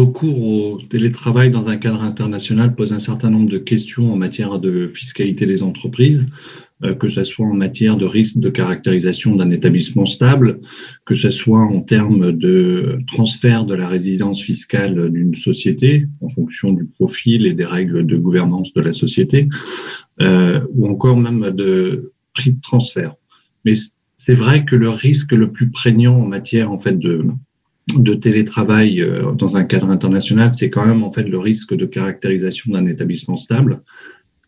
recours au télétravail dans un cadre international pose un certain nombre de questions en matière de fiscalité des entreprises, que ce soit en matière de risque de caractérisation d'un établissement stable, que ce soit en termes de transfert de la résidence fiscale d'une société en fonction du profil et des règles de gouvernance de la société, ou encore même de prix de transfert. Mais c'est vrai que le risque le plus prégnant en matière de télétravail dans un cadre international, c'est quand même le risque de caractérisation d'un établissement stable,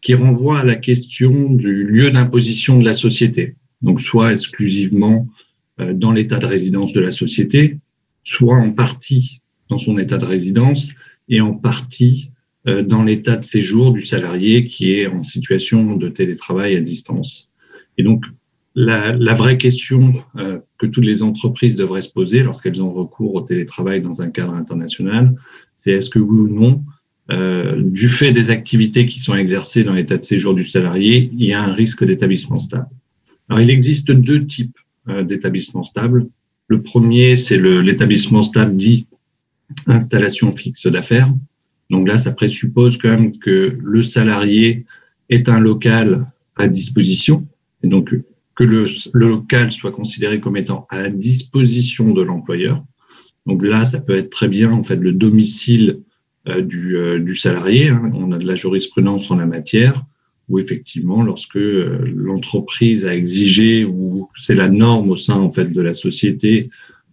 qui renvoie à la question du lieu d'imposition de la société. Donc, soit exclusivement dans l'état de résidence de la société, soit en partie dans son état de résidence et en partie dans l'état de séjour du salarié qui est en situation de télétravail à distance. Et donc, la vraie question que toutes les entreprises devraient se poser lorsqu'elles ont recours au télétravail dans un cadre international, c'est est-ce que oui ou non, du fait des activités qui sont exercées dans l'état de séjour du salarié, il y a un risque d'établissement stable. Alors, il existe deux types d'établissements stables. Le premier, c'est l'établissement stable dit installation fixe d'affaires. Donc là, ça présuppose quand même que le salarié ait un local à disposition, et donc que le local soit considéré comme étant à la disposition de l'employeur. Donc là, ça peut être très bien le domicile du salarié. On a de la jurisprudence en la matière, où effectivement, lorsque l'entreprise a exigé, ou c'est la norme au sein de la société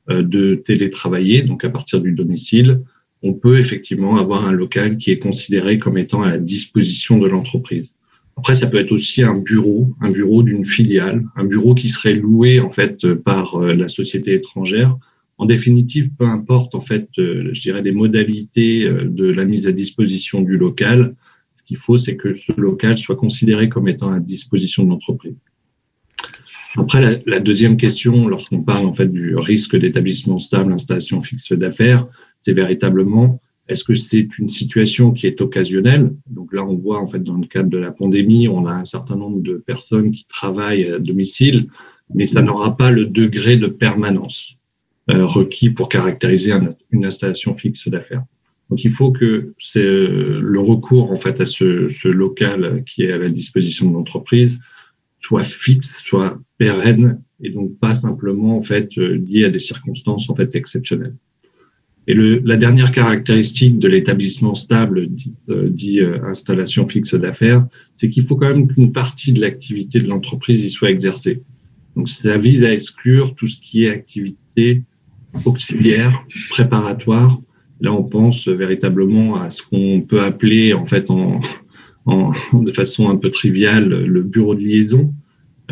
de télétravailler, donc à partir du domicile, on peut effectivement avoir un local qui est considéré comme étant à la disposition de l'entreprise. Après, ça peut être aussi un bureau d'une filiale, un bureau qui serait loué par la société étrangère. En définitive, peu importe je dirais les modalités de la mise à disposition du local. Ce qu'il faut, c'est que ce local soit considéré comme étant à disposition de l'entreprise. Après, la deuxième question, lorsqu'on parle du risque d'établissement stable, installation fixe d'affaires, c'est véritablement est-ce que c'est une situation qui est occasionnelle? Donc là, on voit dans le cadre de la pandémie, on a un certain nombre de personnes qui travaillent à domicile, mais ça n'aura pas le degré de permanence requis pour caractériser une installation fixe d'affaires. Donc il faut que le recours à ce local qui est à la disposition de l'entreprise soit fixe, soit pérenne, et donc pas simplement lié à des circonstances exceptionnelles. Et la dernière caractéristique de l'établissement stable dit installation fixe d'affaires, c'est qu'il faut quand même qu'une partie de l'activité de l'entreprise y soit exercée. Donc ça vise à exclure tout ce qui est activité auxiliaire, préparatoire. Là, on pense véritablement à ce qu'on peut appeler de façon un peu triviale le bureau de liaison.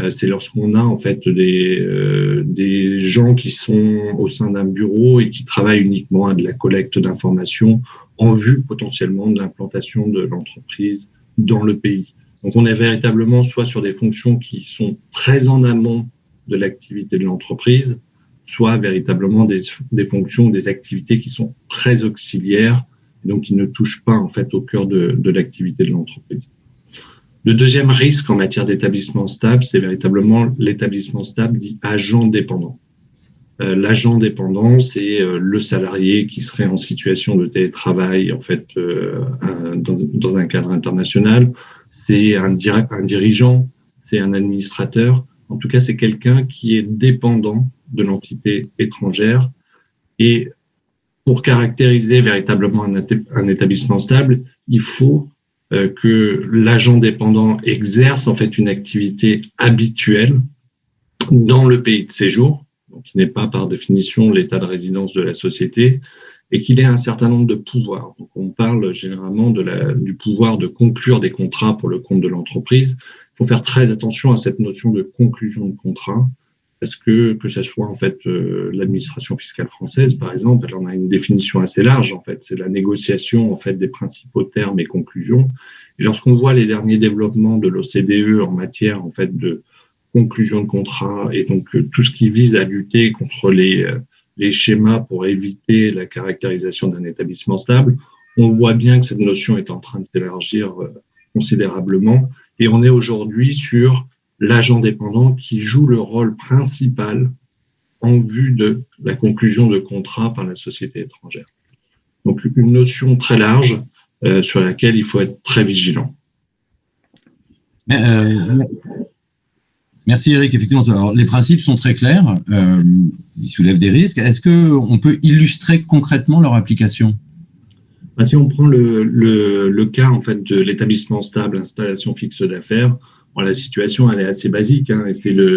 C'est lorsqu'on a des gens qui sont au sein d'un bureau et qui travaillent uniquement à de la collecte d'informations en vue potentiellement de l'implantation de l'entreprise dans le pays. Donc on est véritablement soit sur des fonctions qui sont très en amont de l'activité de l'entreprise, soit véritablement des fonctions, des activités qui sont très auxiliaires, donc qui ne touchent pas au cœur de l'activité de l'entreprise. Le deuxième risque en matière d'établissement stable, c'est véritablement l'établissement stable dit agent dépendant. L'agent dépendant, c'est le salarié qui serait en situation de télétravail dans un cadre international. C'est un dirigeant, c'est un administrateur. En tout cas, c'est quelqu'un qui est dépendant de l'entité étrangère. Et pour caractériser véritablement un établissement stable, il faut que l'agent dépendant exerce une activité habituelle dans le pays de séjour, donc qui n'est pas par définition l'état de résidence de la société, et qu'il ait un certain nombre de pouvoirs. Donc on parle généralement du pouvoir de conclure des contrats pour le compte de l'entreprise. Il faut faire très attention à cette notion de conclusion de contrat, parce que ce soit l'administration fiscale française, par exemple, elle en a une définition assez large. C'est la négociation des principaux termes et conclusions. Et lorsqu'on voit les derniers développements de l'OCDE en matière de conclusion de contrat, et donc tout ce qui vise à lutter contre les schémas pour éviter la caractérisation d'un établissement stable, on voit bien que cette notion est en train de s'élargir considérablement. Et on est aujourd'hui sur l'agent dépendant qui joue le rôle principal en vue de la conclusion de contrat par la société étrangère. Donc une notion très large sur laquelle il faut être très vigilant. Merci Eric. Effectivement, alors, les principes sont très clairs. Ils soulèvent des risques. Est-ce qu'on peut illustrer concrètement leur application? Si on prend le cas en fait de l'établissement stable, installation fixe d'affaires, la situation elle est assez basique. Et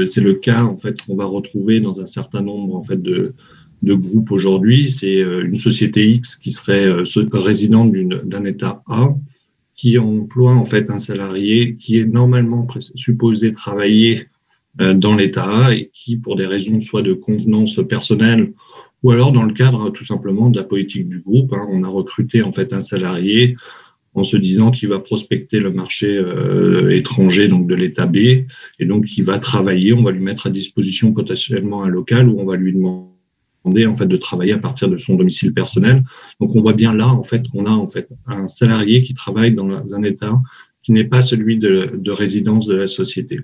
c'est le cas en fait qu'on va retrouver dans un certain nombre en fait de groupes aujourd'hui. C'est une société X qui serait résidente d'un État A, qui emploie en fait un salarié qui est normalement supposé travailler dans l'État A et qui, pour des raisons soit de convenance personnelle ou alors dans le cadre tout simplement de la politique du groupe, on a recruté en fait un salarié en se disant qu'il va prospecter le marché étranger donc de l'État B et donc il va travailler, on va lui mettre à disposition potentiellement un local où on va lui demander en fait de travailler à partir de son domicile personnel. Donc on voit bien là en fait qu'on a en fait un salarié qui travaille dans un État qui n'est pas celui de résidence de la société.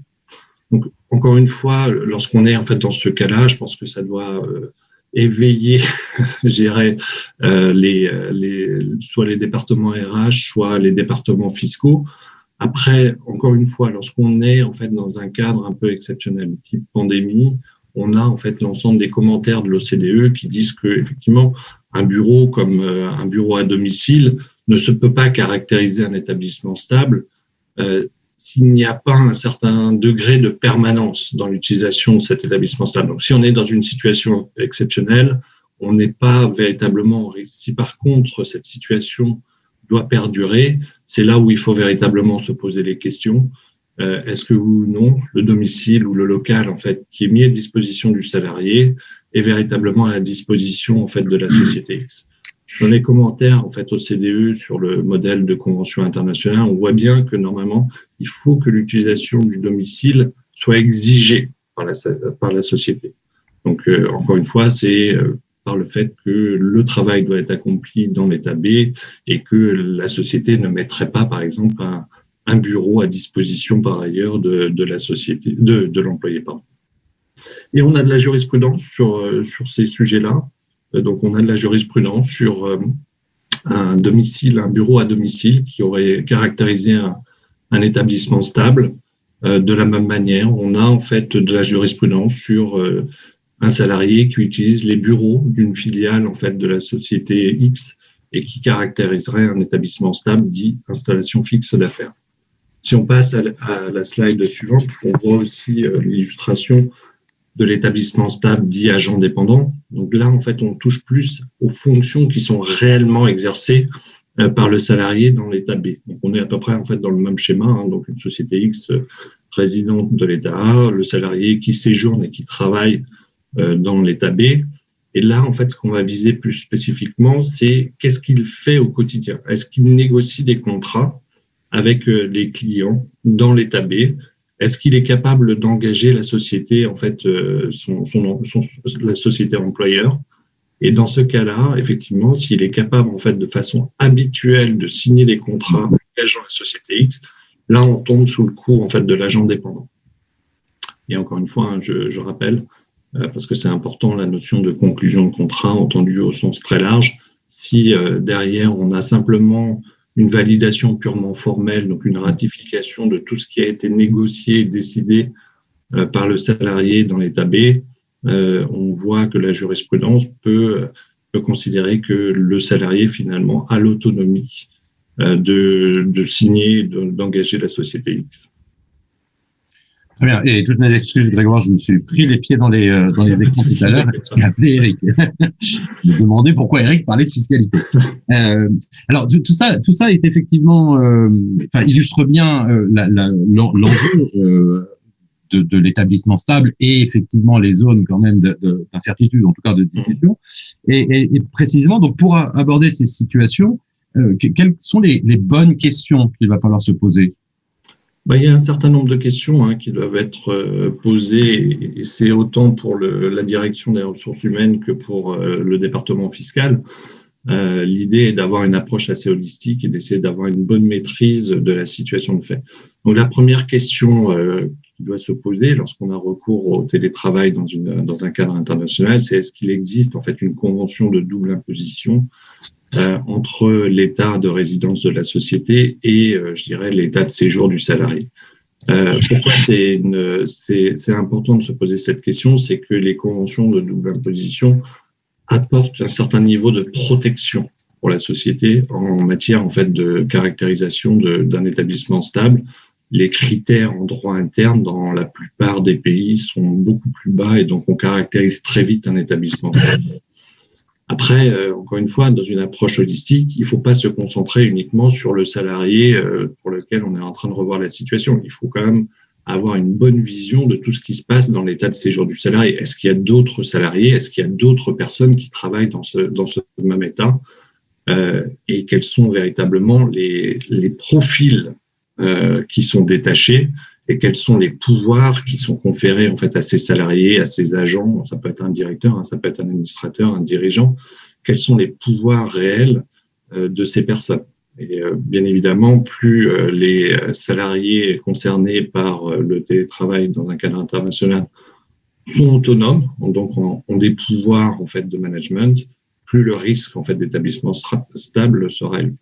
Donc encore une fois, lorsqu'on est en fait dans ce cas-là, je pense que ça doit éveiller, je dirais, soit les départements RH, soit les départements fiscaux. Après, encore une fois, lorsqu'on est en fait dans un cadre un peu exceptionnel, type pandémie, on a en fait l'ensemble des commentaires de l'OCDE qui disent que effectivement un bureau comme un bureau à domicile ne se peut pas caractériser un établissement stable s'il n'y a pas un certain degré de permanence dans l'utilisation de cet établissement stable. Donc, si on est dans une situation exceptionnelle, on n'est pas véritablement en risque. Si par contre cette situation doit perdurer, c'est là où il faut véritablement se poser les questions. Est-ce que oui ou non, le domicile ou le local en fait qui est mis à disposition du salarié est véritablement à la disposition en fait de la société X? Dans les commentaires en fait au CDE sur le modèle de convention internationale, on voit bien que normalement il faut que l'utilisation du domicile soit exigée par la société. Donc encore une fois, c'est par le fait que le travail doit être accompli dans l'État B et que la société ne mettrait pas, par exemple, un bureau à disposition par ailleurs de la société, de l'employé. Pardon. Et on a de la jurisprudence sur ces sujets-là. Donc on a de la jurisprudence sur un bureau à domicile qui aurait caractérisé un établissement stable. De la même manière, on a en fait de la jurisprudence sur un salarié qui utilise les bureaux d'une filiale en fait de la société X et qui caractériserait un établissement stable dit installation fixe d'affaires. Si on passe à la slide suivante, on voit aussi l'illustration de l'établissement stable dit agent dépendant. Donc là, en fait, on touche plus aux fonctions qui sont réellement exercées par le salarié dans l'État B. Donc on est à peu près en fait dans le même schéma. Donc une société X résidente de l'État A, le salarié qui séjourne et qui travaille dans l'État B. Et là, en fait, ce qu'on va viser plus spécifiquement, c'est qu'est-ce qu'il fait au quotidien? Est-ce qu'il négocie des contrats avec les clients dans l'État B? Est-ce qu'il est capable d'engager la société, en fait, la société employeur? Et dans ce cas-là, effectivement, s'il est capable, en fait, de façon habituelle de signer des contrats engageant la société X, là, on tombe sous le coup, en fait, de l'agent dépendant. Et encore une fois, je rappelle, parce que c'est important, la notion de conclusion de contrat entendue au sens très large. Si derrière, on a simplement une validation purement formelle, donc une ratification de tout ce qui a été négocié et décidé par le salarié dans l'État B, on voit que la jurisprudence peut considérer que le salarié finalement a l'autonomie de signer, d'engager la société X. Très bien. Et toutes mes excuses, Grégoire, je me suis pris les pieds dans les écrans tout à l'heure. J'ai appelé Eric. Je me demandais pourquoi Eric parlait de fiscalité. Alors, tout ça est effectivement, illustre bien l'enjeu de l'établissement stable et effectivement les zones quand même d'incertitude, en tout cas de discussion. Et précisément, donc pour aborder ces situations, quelles sont les bonnes questions qu'il va falloir se poser? Il y a un certain nombre de questions qui doivent être posées, et c'est autant pour la direction des ressources humaines que pour le département fiscal. L'idée est d'avoir une approche assez holistique et d'essayer d'avoir une bonne maîtrise de la situation de fait. Donc la première question qui doit se poser lorsqu'on a recours au télétravail dans un cadre international, c'est est-ce qu'il existe en fait une convention de double imposition entre l'état de résidence de la société et, je dirais, l'état de séjour du salarié. Pourquoi c'est important de se poser cette question, c'est que les conventions de double imposition apportent un certain niveau de protection pour la société en matière en fait de caractérisation d'un établissement stable. Les critères en droit interne dans la plupart des pays sont beaucoup plus bas et donc on caractérise très vite un établissement stable. Après, encore une fois, dans une approche holistique, il ne faut pas se concentrer uniquement sur le salarié pour lequel on est en train de revoir la situation. Il faut quand même avoir une bonne vision de tout ce qui se passe dans l'état de séjour du salarié. Est-ce qu'il y a d'autres salariés? Est-ce qu'il y a d'autres personnes qui travaillent dans ce même état? Et quels sont véritablement les profils qui sont détachés et quels sont les pouvoirs qui sont conférés en fait à ces salariés, à ces agents? Ça peut être un directeur, ça peut être un administrateur, un dirigeant. Quels sont les pouvoirs réels de ces personnes? Et bien évidemment, plus les salariés concernés par le télétravail dans un cadre international sont autonomes, donc ont des pouvoirs en fait de management, plus le risque en fait d'établissement stable sera élevé.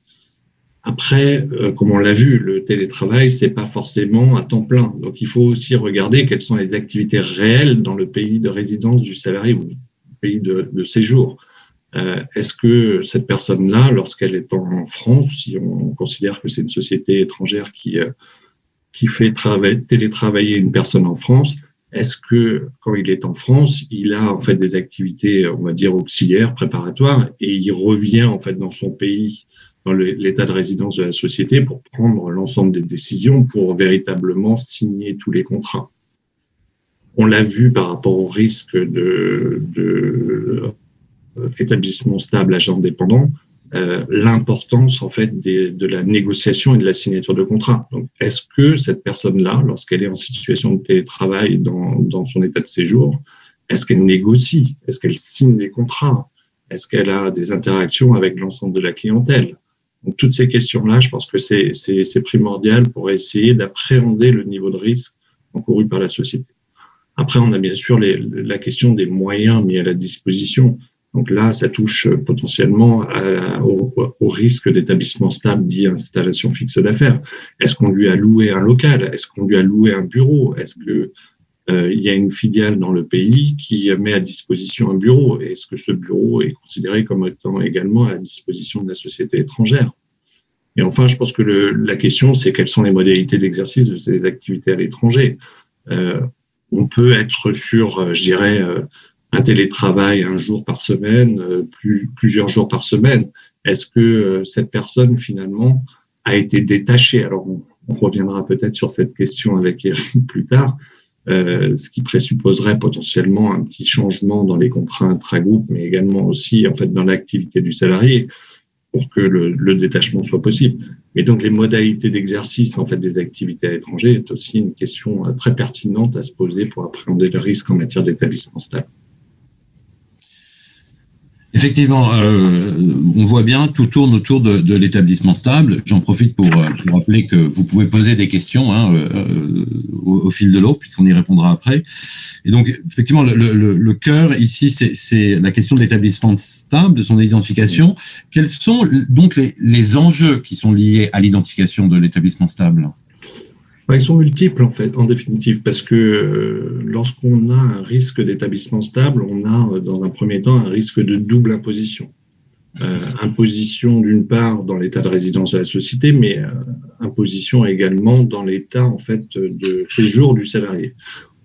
Après, comme on l'a vu, le télétravail c'est pas forcément à temps plein, donc il faut aussi regarder quelles sont les activités réelles dans le pays de résidence du salarié ou le pays de séjour. Est-ce que cette personne-là, lorsqu'elle est en France, si on considère que c'est une société étrangère qui fait télétravailler une personne en France, est-ce que quand il est en France, il a en fait des activités, on va dire auxiliaires, préparatoires, et il revient en fait dans son pays, dans l'état de résidence de la société, pour prendre l'ensemble des décisions, pour véritablement signer tous les contrats. On l'a vu par rapport au risque de établissement stable, agent dépendant, l'importance en fait de la négociation et de la signature de contrat. Donc, est-ce que cette personne-là, lorsqu'elle est en situation de télétravail dans son état de séjour, est-ce qu'elle négocie? Est-ce qu'elle signe des contrats? Est-ce qu'elle a des interactions avec l'ensemble de la clientèle? Donc, toutes ces questions-là, je pense que c'est primordial pour essayer d'appréhender le niveau de risque encouru par la société. Après, on a bien sûr la question des moyens mis à la disposition. Donc là, ça touche potentiellement au risque d'établissement stable dit installation fixe d'affaires. Est-ce qu'on lui a loué un local? Est-ce qu'on lui a loué un bureau? Est-ce que il y a une filiale dans le pays qui met à disposition un bureau? Est-ce que ce bureau est considéré comme étant également à la disposition de la société étrangère? Et enfin, je pense que la question, c'est quelles sont les modalités d'exercice de ces activités à l'étranger. On peut être sur, je dirais, un télétravail un jour par semaine, plusieurs jours par semaine. Est-ce que cette personne, finalement, a été détachée? Alors, on reviendra peut-être sur cette question avec Eric plus tard, ce qui présupposerait potentiellement un petit changement dans les contrats intra-groupes, mais également aussi, en fait, dans l'activité du salarié pour que le détachement soit possible. Mais donc, les modalités d'exercice, en fait, des activités à l'étranger est aussi une question très pertinente à se poser pour appréhender le risque en matière d'établissement stable. Effectivement, on voit bien, tout tourne autour de l'établissement stable. J'en profite pour rappeler que vous pouvez poser des questions au fil de l'eau, puisqu'on y répondra après. Et donc, effectivement, le cœur ici, c'est la question de l'établissement stable, de son identification. Quels sont donc les enjeux qui sont liés à l'identification de l'établissement stable ? Ils sont multiples, en fait, en définitive, parce que lorsqu'on a un risque d'établissement stable, on a, dans un premier temps, un risque de double imposition. Imposition, d'une part, dans l'état de résidence de la société, mais imposition également dans l'état, en fait, de séjour du salarié.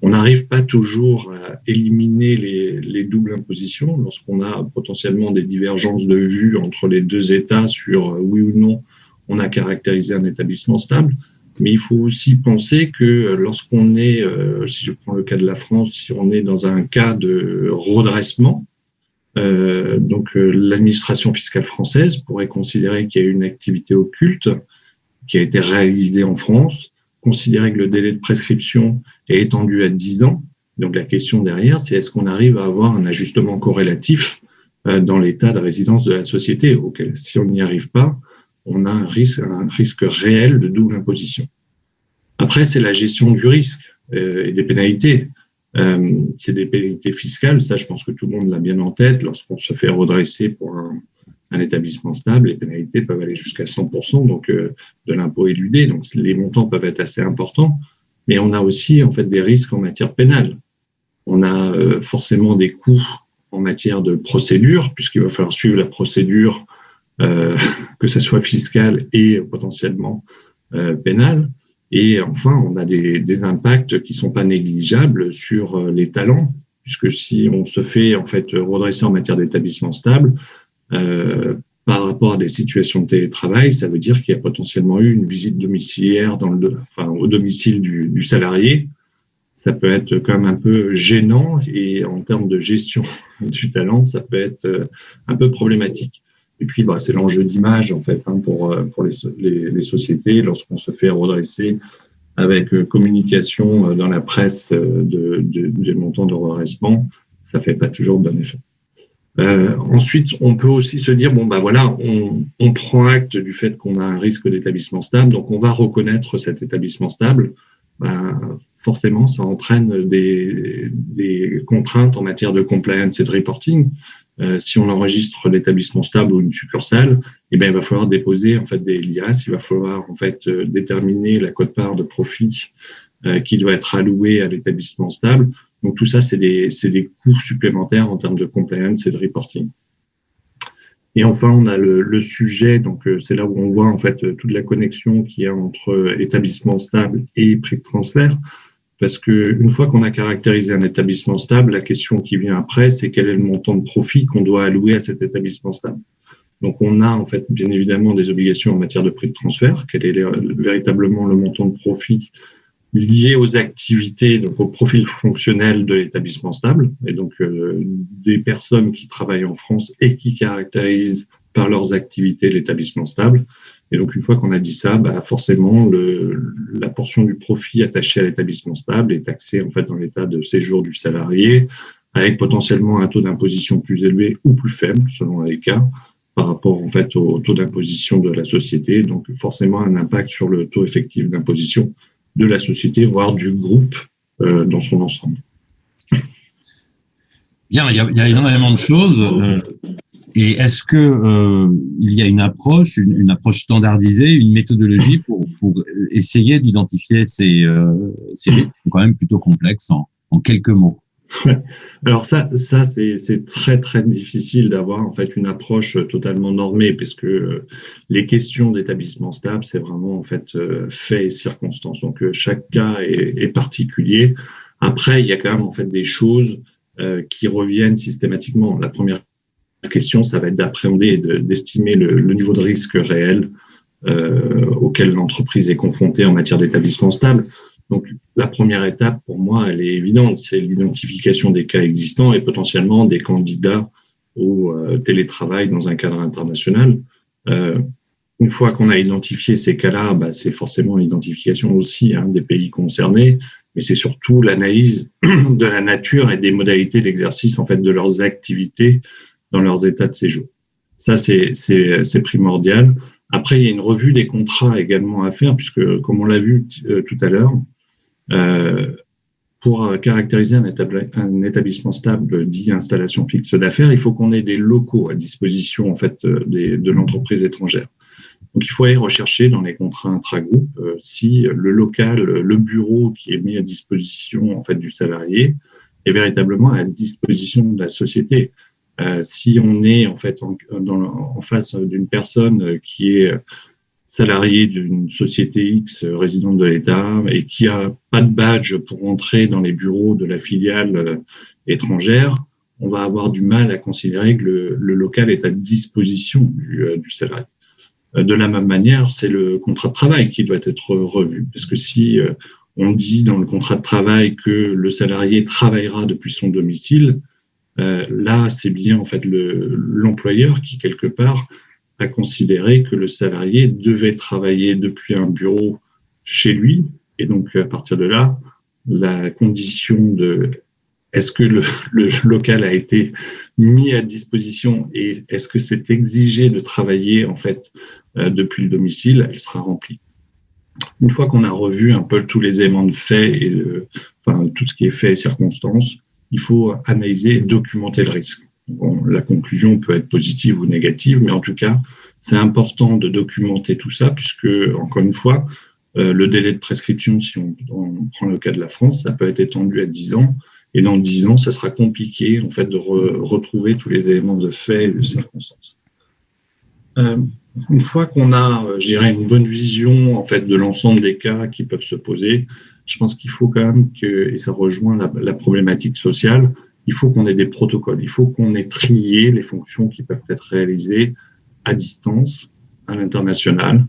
On n'arrive pas toujours à éliminer les doubles impositions lorsqu'on a potentiellement des divergences de vues entre les deux états sur oui ou non on a caractérisé un établissement stable. Mais il faut aussi penser que lorsqu'on est, si je prends le cas de la France, si on est dans un cas de redressement, l'administration fiscale française pourrait considérer qu'il y a une activité occulte qui a été réalisée en France, considérer que le délai de prescription est étendu à 10 ans. Donc la question derrière, c'est est-ce qu'on arrive à avoir un ajustement corrélatif dans l'état de résidence de la société, auquel, si on n'y arrive pas, on a un risque réel de double imposition. Après, c'est la gestion du risque et des pénalités. C'est des pénalités fiscales, ça je pense que tout le monde l'a bien en tête. Lorsqu'on se fait redresser pour un établissement stable, les pénalités peuvent aller jusqu'à 100% donc, de l'impôt éludé, donc les montants peuvent être assez importants, mais on a aussi en fait des risques en matière pénale. On a forcément des coûts en matière de procédure, puisqu'il va falloir suivre la procédure, que ce soit fiscale et potentiellement pénale. Et enfin, on a des impacts qui sont pas négligeables sur les talents, puisque si on se fait en fait redresser en matière d'établissement stable, par rapport à des situations de télétravail, ça veut dire qu'il y a potentiellement eu une visite domiciliaire au domicile du salarié. Ça peut être quand même un peu gênant et en termes de gestion du talent, ça peut être un peu problématique. Et puis, c'est l'enjeu d'image en fait pour les sociétés lorsqu'on se fait redresser avec communication dans la presse des montants de redressement, ça fait pas toujours bon effet. Ensuite, on peut aussi se dire on prend acte du fait qu'on a un risque d'établissement stable, donc on va reconnaître cet établissement stable. Forcément, ça entraîne des contraintes en matière de compliance et de reporting. Si on enregistre l'établissement stable ou une succursale, il va falloir déposer en fait des LIAS, il va falloir en fait déterminer la quote-part de profit qui doit être allouée à l'établissement stable. Donc tout ça, c'est des coûts supplémentaires en termes de compliance et de reporting. Et enfin, on a le sujet, donc c'est là où on voit en fait toute la connexion qu'il y a entre établissement stable et prix de transfert. Parce que une fois qu'on a caractérisé un établissement stable, la question qui vient après, c'est quel est le montant de profit qu'on doit allouer à cet établissement stable. Donc, on a en fait bien évidemment des obligations en matière de prix de transfert. Quel est véritablement le montant de profit lié aux activités, donc au profil fonctionnel de l'établissement stable, et donc des personnes qui travaillent en France et qui caractérisent par leurs activités l'établissement stable. Et donc, une fois qu'on a dit ça, forcément, la portion du profit attachée à l'établissement stable est taxée en fait dans l'état de séjour du salarié, avec potentiellement un taux d'imposition plus élevé ou plus faible, selon les cas, par rapport en fait au taux d'imposition de la société. Donc, forcément, un impact sur le taux effectif d'imposition de la société, voire du groupe dans son ensemble. Bien, il y a énormément de choses. Et est-ce que il y a une approche standardisée, une méthodologie pour essayer d'identifier ces risques qui sont quand même plutôt complexes en quelques mots? Ouais. Alors ça c'est très très difficile d'avoir en fait une approche totalement normée, parce que les questions d'établissement stable, c'est vraiment en fait fait et circonstances. Donc chaque cas est particulier. Après, il y a quand même en fait des choses qui reviennent systématiquement. La première question, ça va être d'appréhender et d'estimer le niveau de risque réel auquel l'entreprise est confrontée en matière d'établissement stable. Donc, la première étape, pour moi, elle est évidente, c'est l'identification des cas existants et potentiellement des candidats au télétravail dans un cadre international. Une fois qu'on a identifié ces cas-là, c'est forcément l'identification aussi des pays concernés, mais c'est surtout l'analyse de la nature et des modalités d'exercice en fait de leurs activités dans leurs états de séjour. Ça, c'est primordial. Après, il y a une revue des contrats également à faire, puisque, comme on l'a vu tout à l'heure, pour caractériser un établissement stable dit installation fixe d'affaires, il faut qu'on ait des locaux à disposition en fait de l'entreprise étrangère. Donc, il faut aller rechercher dans les contrats intra-groupes si le local, le bureau qui est mis à disposition en fait du salarié est véritablement à disposition de la société. Si on est en fait en face d'une personne qui est salarié d'une société X résidente de l'État et qui a pas de badge pour entrer dans les bureaux de la filiale étrangère, on va avoir du mal à considérer que le local est à disposition du salarié. De la même manière, c'est le contrat de travail qui doit être revu, parce que si on dit dans le contrat de travail que le salarié travaillera depuis son domicile, là, c'est bien en fait l'employeur qui, quelque part, a considéré que le salarié devait travailler depuis un bureau chez lui. Et donc, à partir de là, la condition de est-ce que le local a été mis à disposition et est-ce que c'est exigé de travailler en fait depuis le domicile, elle sera remplie. Une fois qu'on a revu un peu tous les éléments de fait et tout ce qui est fait et circonstances, il faut analyser et documenter le risque. Bon, la conclusion peut être positive ou négative, mais en tout cas, c'est important de documenter tout ça puisque, encore une fois, le délai de prescription, si on prend le cas de la France, ça peut être étendu à 10 ans. Et dans 10 ans, ça sera compliqué en fait de retrouver tous les éléments de fait et de circonstances. Une fois qu'on a, je dirais, une bonne vision en fait de l'ensemble des cas qui peuvent se poser, je pense qu'il faut quand même et ça rejoint la problématique sociale, il faut qu'on ait des protocoles, il faut qu'on ait trié les fonctions qui peuvent être réalisées à distance, à l'international,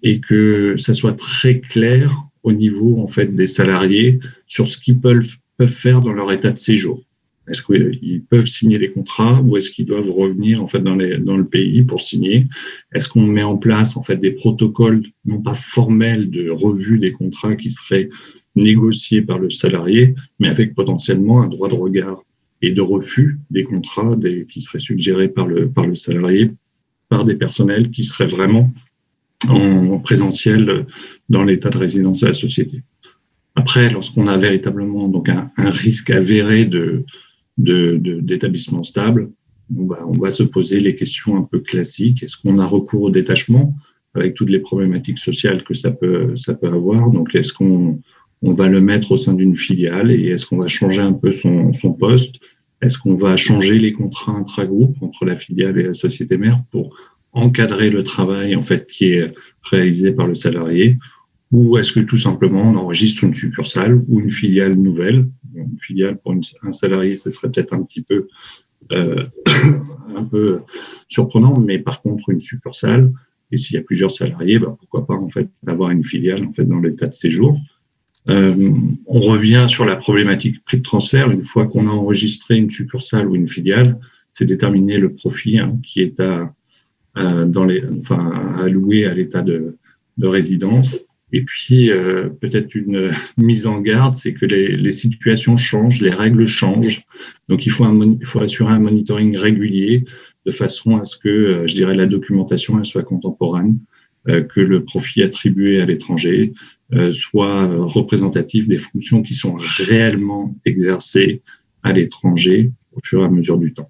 et que ça soit très clair au niveau en fait des salariés sur ce qu'ils peuvent faire dans leur état de séjour. Est-ce qu'ils peuvent signer les contrats ou est-ce qu'ils doivent revenir en fait dans le pays pour signer? Est-ce qu'on met en place en fait des protocoles non pas formels de revue des contrats qui seraient négociés par le salarié, mais avec potentiellement un droit de regard et de refus des contrats qui seraient suggérés par le salarié, par des personnels qui seraient vraiment en présentiel dans l'état de résidence de la société. Après, lorsqu'on a véritablement donc un risque avéré d'établissement stable, on va se poser les questions un peu classiques. Est-ce qu'on a recours au détachement avec toutes les problématiques sociales que ça peut avoir? Donc, est-ce qu'on va le mettre au sein d'une filiale et est-ce qu'on va changer un peu son poste? Est-ce qu'on va changer les contrats intra-groupe entre la filiale et la société mère pour encadrer le travail en fait qui est réalisé par le salarié? Ou est-ce que tout simplement on enregistre une succursale ou une filiale nouvelle? Une filiale pour un salarié, ce serait peut-être un petit peu un peu surprenant, mais par contre une succursale, et s'il y a plusieurs salariés, pourquoi pas en fait avoir une filiale en fait dans l'état de séjour. On revient sur la problématique prix de transfert. Une fois qu'on a enregistré une succursale ou une filiale, c'est déterminer le profit qui est alloué à l'état de résidence. Et puis, peut-être une mise en garde, c'est que les situations changent, les règles changent. Donc, il faut assurer un monitoring régulier de façon à ce que, je dirais, la documentation elle soit contemporaine, que le profit attribué à l'étranger soit représentatif des fonctions qui sont réellement exercées à l'étranger au fur et à mesure du temps.